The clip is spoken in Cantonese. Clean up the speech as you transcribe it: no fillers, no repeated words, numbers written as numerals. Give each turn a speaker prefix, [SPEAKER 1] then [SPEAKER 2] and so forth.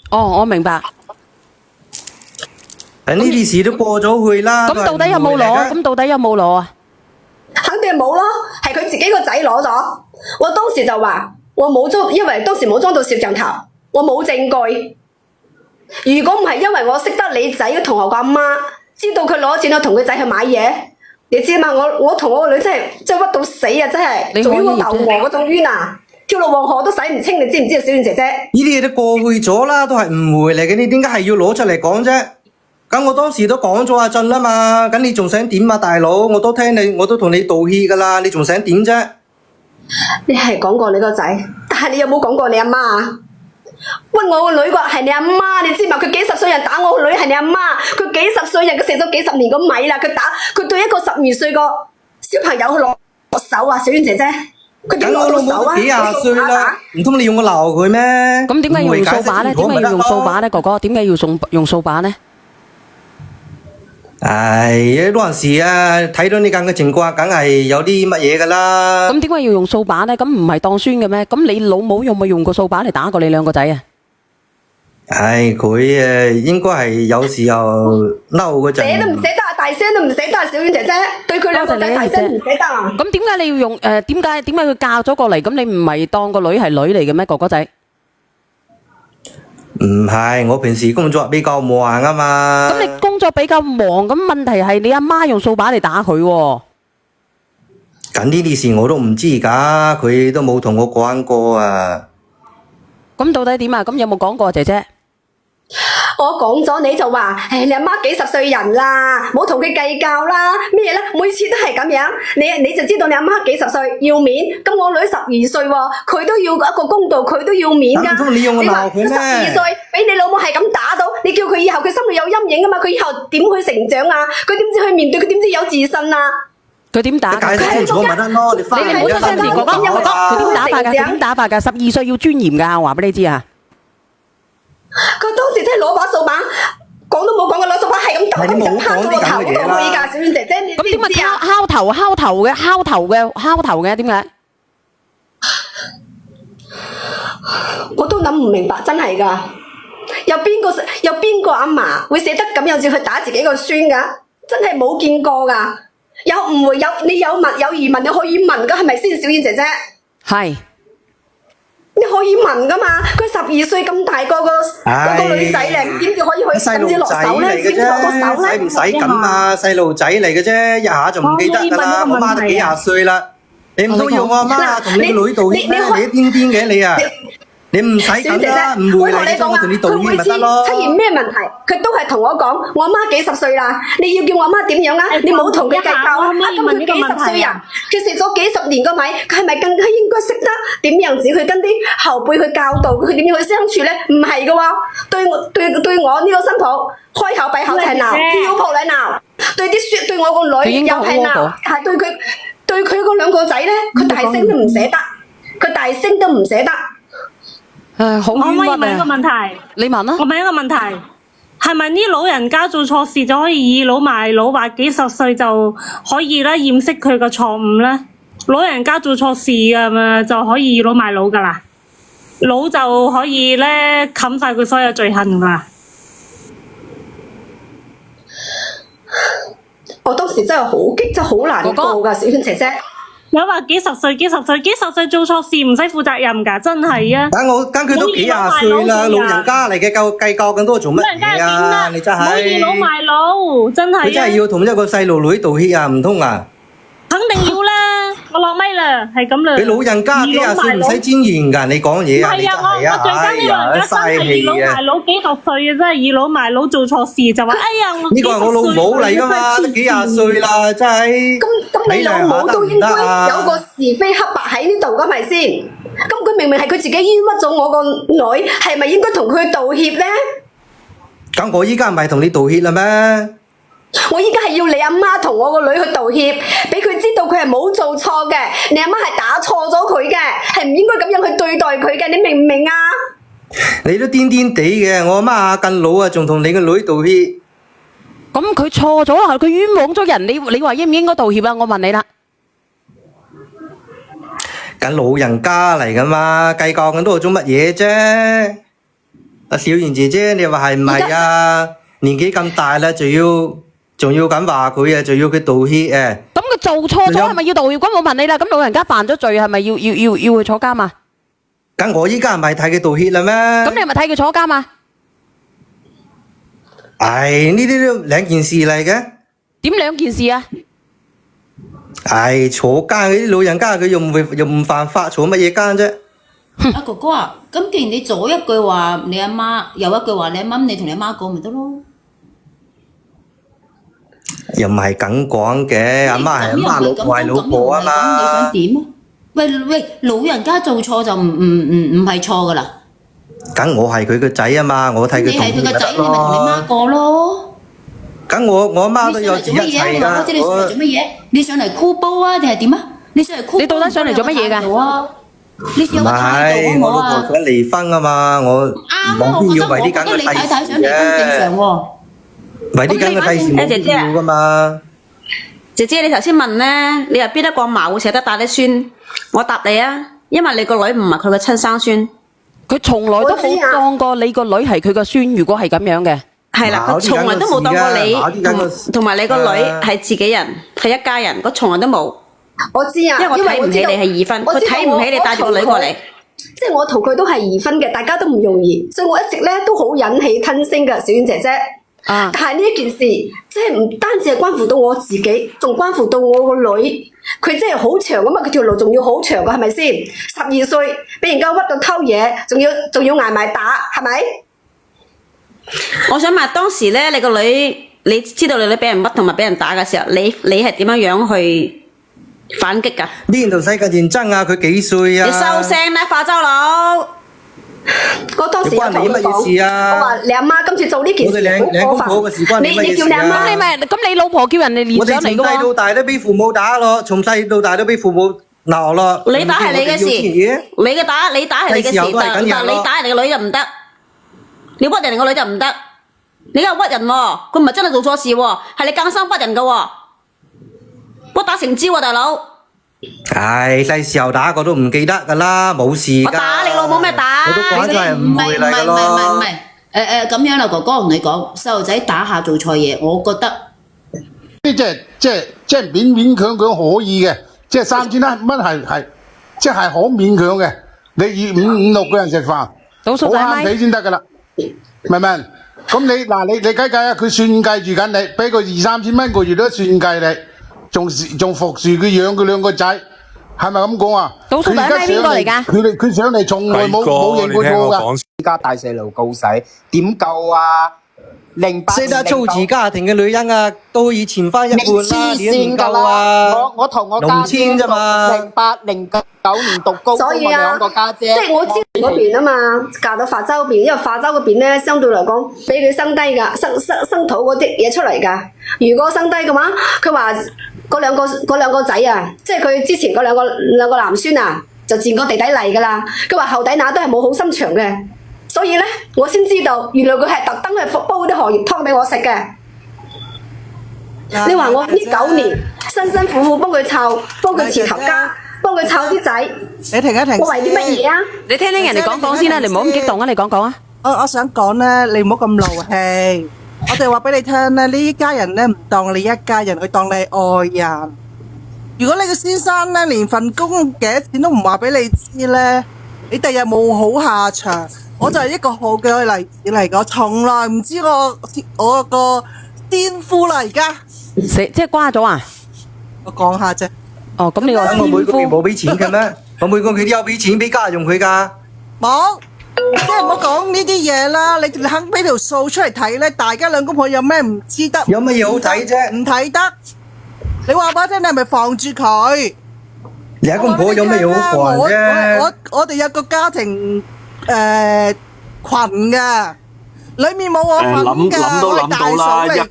[SPEAKER 1] 哦，我明白。
[SPEAKER 2] 呢啲事都過咗去啦。
[SPEAKER 1] 咁到底有冇攞？咁到底有冇攞啊？
[SPEAKER 3] 肯定冇咯，係佢自己個仔攞咗。我當時就話我冇裝，因為當時冇裝到攝像頭，我冇證據。如果唔係因為我識得你仔嘅同學個阿媽，知道佢攞錢去同佢仔去買嘢，你知嘛？我同我個女真係屈到死啊！真係做冤枉頭王嗰種冤啊！跳落黃河都洗唔清，你知唔知啊？小燕姐姐，
[SPEAKER 2] 呢啲嘢都過去咗啦，都係誤會嚟嘅。你點解係要攞出嚟講啫？咁我當時都講咗阿俊啦嘛，咁你仲想點啊，大佬？我都聽你，我都同你道歉噶啦，你仲想點啫？
[SPEAKER 3] 你係講過你個仔，但係你有冇講過你阿媽啊？屈我個女個係你阿媽，你知嘛？佢幾十歲人打我個女係你阿媽，佢幾十歲人佢食咗幾十年個米啦，佢對一個12歲個小朋友去攞手啊！小燕姐姐，佢點攞到手啊？
[SPEAKER 2] 幾廿歲啦，唔通你用我鬧佢咩？
[SPEAKER 1] 咁點解要用掃把咧？點解要用掃把咧？哥哥，點解要用掃把咧？
[SPEAKER 2] 唉，嗰陣時啊，睇到呢咁嘅情況，梗係有啲乜嘢噶啦。
[SPEAKER 1] 咁點解要用掃把咧？咁唔係當孫嘅咩？咁你老母有冇用過掃把嚟打過你兩個仔啊？
[SPEAKER 2] 唉，佢應該係有時候嬲嗰陣。
[SPEAKER 3] 寫都唔寫得啊，大聲都唔寫得啊，小燕姐姐，對佢兩個仔大聲唔寫得啊。
[SPEAKER 1] 咁點解你要用點解佢嫁咗過嚟？咁你唔係當個女係女嚟嘅咩？哥哥仔？
[SPEAKER 2] 唔係，我平時工作比較忙啊嘛。
[SPEAKER 1] 咁你工作比較忙，咁問題係你阿媽用掃把嚟打佢喎。
[SPEAKER 2] 咁呢啲事我都唔知㗎，佢都冇同我講過啊。
[SPEAKER 1] 咁到底點啊？咁有冇講過姐姐？
[SPEAKER 3] 我講咗你就話，你阿媽幾十歲人啦，冇同佢計較啦，咩咧？每次都係咁樣，你就知道你阿媽幾十歲要面，咁我女12歲喎，佢都要一個公道，佢都要面㗎。
[SPEAKER 2] 唔通你要我鬧佢咩？
[SPEAKER 3] 你話12歲俾你老母係咁打到，你叫佢以後佢心裏有陰影啊嘛，佢以後點去成長啊？佢點知去面對？佢點知有自信啊？
[SPEAKER 1] 佢點打？
[SPEAKER 2] 解釋清楚咪得咯？你翻嚟
[SPEAKER 1] 唔好出聲字，哥哥，佢點打法㗎？佢點打法㗎？12歲要尊嚴㗎，我話俾你知啊！
[SPEAKER 3] 佢當時真係攞把掃把，講都冇講過攞掃把係咁揼揼敲咗個頭度去㗎，小燕姐姐，你知唔知啊？
[SPEAKER 1] 敲頭嘅，點解？
[SPEAKER 3] 我都諗唔明白，真係㗎。有邊個阿嫲會捨得咁樣子去打自己個孫㗎？真係冇見過㗎。有誤會，你有疑問，你可以問㗎，係咪先，小燕姐姐？
[SPEAKER 1] 係。
[SPEAKER 3] 你可以問噶嘛？佢12歲咁大個女仔咧，點至可以去咁至落手咧？點至落到手咧？
[SPEAKER 2] 使唔使咁啊？細路仔嚟嘅啫，一下就唔記得噶啦。我媽都幾廿歲啦，你唔通要我阿媽同你個女道歉咩？你都癲癲嘅你啊！你唔使咁啦，唔會嚟嘅，我同你道歉咪得咯。
[SPEAKER 3] 出現咩問題，佢都係同我講，我阿媽幾十歲啦，你要叫我阿媽點樣啊？你冇同佢計較啊？咁佢幾十歲人，佢食咗幾十年個米，佢係咪更加應該識得點樣子去跟啲後輩去教導佢點樣去相處咧？唔係嘅喎，對我呢個新抱開口閉口就係鬧，跳鋪嚟鬧，對我個女又係鬧，係對佢嗰兩個仔咧，佢大聲都唔捨得，佢大聲都唔捨得。
[SPEAKER 1] 好冤屈啊！
[SPEAKER 4] 我可以問一個問題，
[SPEAKER 1] 你問啦。
[SPEAKER 4] 我問一個問題，係咪啲老人家做錯事就可以倚老賣老，話幾十歲就可以咧掩飾佢個錯誤咧？老人家做錯事㗎嘛，就可以倚老賣老㗎啦，老就可以咧冚晒佢所有罪行㗎啦。
[SPEAKER 3] 我當時真係好激，真係好難過㗎，小娟姐姐。
[SPEAKER 4] 有話幾十歲做錯事唔使負責任㗎，真係啊！
[SPEAKER 2] 跟佢都幾廿歲啦，老人家嚟嘅，計較咁多做乜嘢啊？你真係
[SPEAKER 4] 冇倚老賣老，真係啊！
[SPEAKER 2] 你真係要同一個細路女道歉啊？唔通啊？
[SPEAKER 4] 肯定要啦，我落咪啦，係咁啦。
[SPEAKER 2] 你老人家幾廿歲唔使尊嚴㗎，你講嘢啊？
[SPEAKER 4] 係啊，我最憎呢老人家真係倚老賣老，幾十歲啊，真係倚老賣老做錯事就話，哎呀，我
[SPEAKER 2] 呢個係我老母嚟㗎嘛，都幾廿歲啦，真係。
[SPEAKER 3] 咁你老母都應該有個是非黑白喺呢度㗎，咪先？咁佢明明係佢自己冤屈咗我個女，係咪應該同佢道歉咧？
[SPEAKER 2] 咁我依家唔係同你道歉啦咩？
[SPEAKER 3] 我依家係要你阿媽同我個女去道歉，俾佢知道佢係冇做錯嘅，你阿媽係打錯咗佢嘅，係唔應該咁樣去對待佢嘅，你明唔明啊？
[SPEAKER 2] 你都癲癲地嘅，我阿媽啊更老啊，仲同你個女道歉。
[SPEAKER 1] 咁佢錯咗啊，佢冤枉咗人，你話應唔應該道歉啊？我問你啦。
[SPEAKER 2] 咁老人家嚟噶嘛，計較咁多做乜嘢啫？阿小賢姐姐，你話係唔係啊？年紀咁大啦，仲要咁話佢啊，仲要佢道歉啊？
[SPEAKER 1] 咁佢做錯咗係咪要道歉？咁我問你啦，咁老人家犯咗罪係咪要去坐監啊？
[SPEAKER 2] 咁我依家唔係替佢道歉啦咩？
[SPEAKER 1] 咁你係咪替佢坐監啊？
[SPEAKER 2] 唉，呢啲都兩件事嚟嘅。
[SPEAKER 1] 點兩件事啊？
[SPEAKER 2] 唉，坐監嗰啲老人家佢又唔犯法，坐乜嘢監啫？
[SPEAKER 5] 阿哥哥啊，咁既然你左一句話你阿媽，右一句話你阿媽，你同你阿媽講咪得咯？
[SPEAKER 2] 又唔係咁講嘅，阿媽係阿媽，老婆係老婆啊嘛。
[SPEAKER 5] 咁你想點啊？喂，老人家做錯就唔係錯噶啦。
[SPEAKER 2] 咁我係佢個仔啊嘛，我替佢
[SPEAKER 5] 你係佢個仔，你咪同你媽過咯。
[SPEAKER 2] 咁我阿媽都有住一齊㗎。
[SPEAKER 5] 我知你上嚟做乜嘢？你上嚟箍煲啊，定係點啊？你上嚟箍煲？
[SPEAKER 1] 你到底上嚟做乜嘢㗎？
[SPEAKER 5] 你有個態度啊
[SPEAKER 2] 我老婆想離婚啊嘛，我冇必要為啲咁嘅
[SPEAKER 5] 你太太想離婚正常喎。
[SPEAKER 2] 為啲咁嘅費事冇必要㗎嘛。
[SPEAKER 6] 姐姐，你頭先問咧，你話邊一個嫲會捨得帶啲孫？我答你啊，因為你個女唔係佢嘅親生孫，
[SPEAKER 1] 佢從來都冇當過你個女係佢個孫。如果係咁樣嘅，
[SPEAKER 6] 係啦，佢從來都冇當過你同埋你個女係自己人，係一家人，佢從來都冇。
[SPEAKER 3] 我知啊，
[SPEAKER 6] 因為我睇唔起你係二婚，佢睇唔起你帶住個女過嚟。
[SPEAKER 3] 即係我同佢都係二婚嘅，大家都唔容易，所以我一直咧都好忍氣吞聲嘅，小婉姐姐。但係呢一件事，即係唔單止係關乎到我自己，仲關乎到我個女。佢真係好長咁嘛，佢條路仲要好長㗎，係咪先？12歲俾人家屈到偷嘢，仲要捱埋打，係咪？
[SPEAKER 6] 我想問當時咧，你個女你知道你女俾人屈同埋俾人打嘅時候，你係點樣去反擊㗎？
[SPEAKER 2] 邊度世界戰爭啊？佢幾歲啊？
[SPEAKER 6] 你收聲啦，化州佬！
[SPEAKER 3] 我當時有同佢講，我話你阿媽今次做呢件事好過分，你叫你阿媽，
[SPEAKER 1] 咁你老婆叫人哋練上嚟㗎喎。
[SPEAKER 2] 我哋從細到大都俾父母打咯，從細到大都俾父母鬧咯。
[SPEAKER 6] 你打係你嘅事，你打係你嘅事，但你打人哋個女就唔得，你屈人哋個女就唔得，你又屈人喎，佢唔係真係做錯事喎，係你更生屈人㗎喎，屈打成招喎，大佬。
[SPEAKER 2] 唉，細時候打過都唔記得㗎啦，冇事㗎。
[SPEAKER 6] 我打你老母咩打？
[SPEAKER 2] 我都講咗係誤會嚟㗎咯。
[SPEAKER 5] 唔係，咁樣啦，哥哥同你講，細路仔打下做錯嘢，我覺得
[SPEAKER 7] 即係勉強可以嘅，即係3000蚊係即係可勉強嘅。你預5、6個人食飯，好慳地先得㗎啦，明唔明？咁你計啊，佢算計住緊你，俾佢2、3千蚊個月都算計你。仲服侍佢養佢兩個仔，係咪咁講啊？
[SPEAKER 1] 倒數第一咪邊個嚟㗎？
[SPEAKER 7] 佢上嚟從來冇認過錯㗎。
[SPEAKER 8] 依家帶細路告洗點夠啊？08
[SPEAKER 2] 識得操持家庭嘅女人啊，都可以前翻一半啦，點唔夠
[SPEAKER 8] 啦？
[SPEAKER 2] 啊？
[SPEAKER 8] 我同我家姐
[SPEAKER 2] 啫嘛
[SPEAKER 8] ，08、09年讀高中，我兩個家姐。
[SPEAKER 3] 即係我知嗰邊啊嘛，嫁到化州嗰邊，因為化州嗰邊咧相對嚟講俾佢生低㗎，生土嗰啲嘢出嚟㗎。如果生低嘅話，佢話嗰兩個仔啊，即係佢之前嗰兩個男孫啊，就賤過地底嚟㗎啦。佢話後底乸都係冇好心腸嘅，所以咧我先知道原來佢係特登去煲啲荷葉湯俾我食嘅。你話我呢9年辛辛苦苦幫佢湊，幫佢持頭家，幫佢湊啲仔，
[SPEAKER 9] 你停一停，
[SPEAKER 3] 我為啲乜嘢啊？
[SPEAKER 1] 你聽人哋講先啦，你唔好咁激動啊！你講啊！
[SPEAKER 9] 我想講咧，你唔好咁怒氣。我哋話俾你聽咧，呢家人咧唔當你一家人，佢當你愛人。如果你個先生咧連份工幾多錢都唔話俾你知咧，你第日冇好下場。我就係一個好嘅例子嚟㗎，從來唔知我個癲夫啦，而家
[SPEAKER 1] 即係瓜咗啊！
[SPEAKER 9] 我講下啫。
[SPEAKER 1] 哦，咁你話
[SPEAKER 2] 我每個月冇俾錢嘅咩？我每個月都有俾錢俾家用佢㗎。
[SPEAKER 9] 冇。即係唔好講呢啲嘢啦，你肯俾條數出嚟睇咧，大家兩公婆有咩唔知得？
[SPEAKER 2] 有乜嘢好睇啫？
[SPEAKER 9] 唔睇得。你話俾我聽，你係咪防住佢？
[SPEAKER 2] 兩公婆有乜嘢好防啫？
[SPEAKER 9] 我哋有個家庭群㗎，裏面冇我份㗎，我係大嫂嚟嘅。